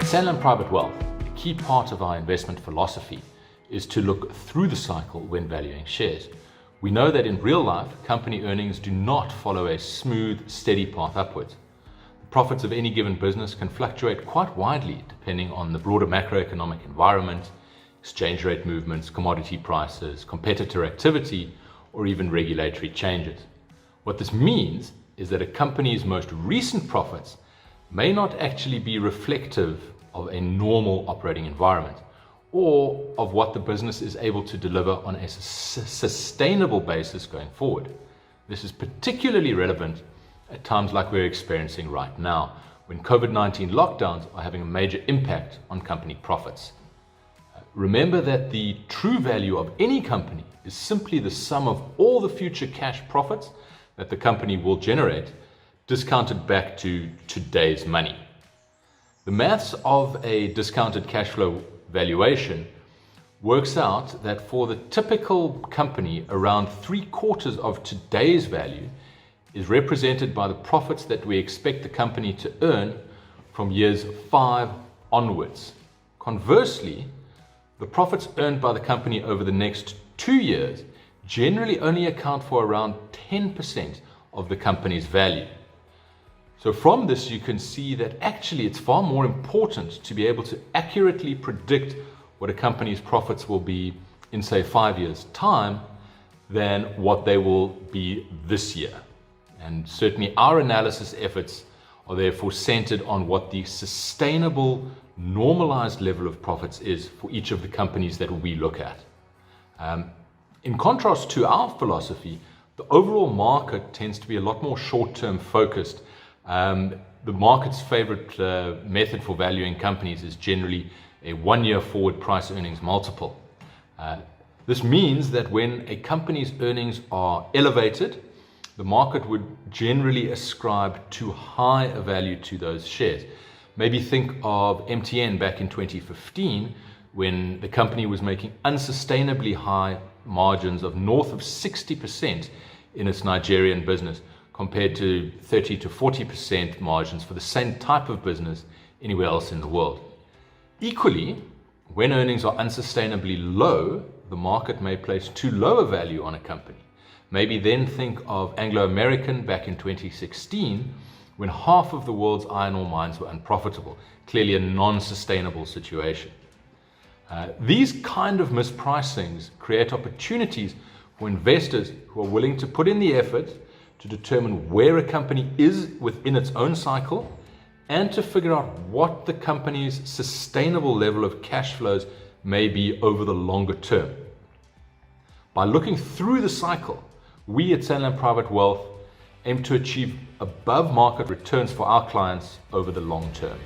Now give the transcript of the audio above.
Sanlam Private Wealth, a key part of our investment philosophy is to look through the cycle when valuing shares. We know that in real life, company earnings do not follow a smooth, steady path upwards. The profits of any given business can fluctuate quite widely depending on the broader macroeconomic environment, exchange rate movements, commodity prices, competitor activity, or even regulatory changes. What this means is that a company's most recent profits may not actually be reflective of a normal operating environment or of what the business is able to deliver on a sustainable basis going forward. This is particularly relevant at times like we're experiencing right now, when COVID-19 lockdowns are having a major impact on company profits. Remember that the true value of any company is simply the sum of all the future cash profits that the company will generate, discounted back to today's money. The maths of a discounted cash flow valuation works out that for the typical company, around 3/4 of today's value is represented by the profits that we expect the company to earn from years 5 onwards. Conversely, the profits earned by the company over the next 2 years generally only account for around 10% of the company's value. So from this, you can see that actually it's far more important to be able to accurately predict what a company's profits will be in, say, 5 years' time than what they will be this year. And certainly our analysis efforts are therefore centered on what the sustainable, normalized level of profits is for each of the companies that we look at. In contrast to our philosophy, the overall market tends to be a lot more short-term focused. The market's favorite method for valuing companies is generally a 1-year forward price earnings multiple. This means that when a company's earnings are elevated, the market would generally ascribe too high a value to those shares. Maybe think of MTN back in 2015, when the company was making unsustainably high margins of north of 60% in its Nigerian business, compared to 30 to 40% margins for the same type of business anywhere else in the world. Equally, when earnings are unsustainably low, the market may place too low a value on a company. Maybe then think of Anglo American back in 2016, when half of the world's iron ore mines were unprofitable, clearly a non-sustainable situation. These kind of mispricings create opportunities for investors who are willing to put in the effort to determine where a company is within its own cycle and to figure out what the company's sustainable level of cash flows may be over the longer term. By looking through the cycle, we at Sanlam Private Wealth aim to achieve above market returns for our clients over the long term.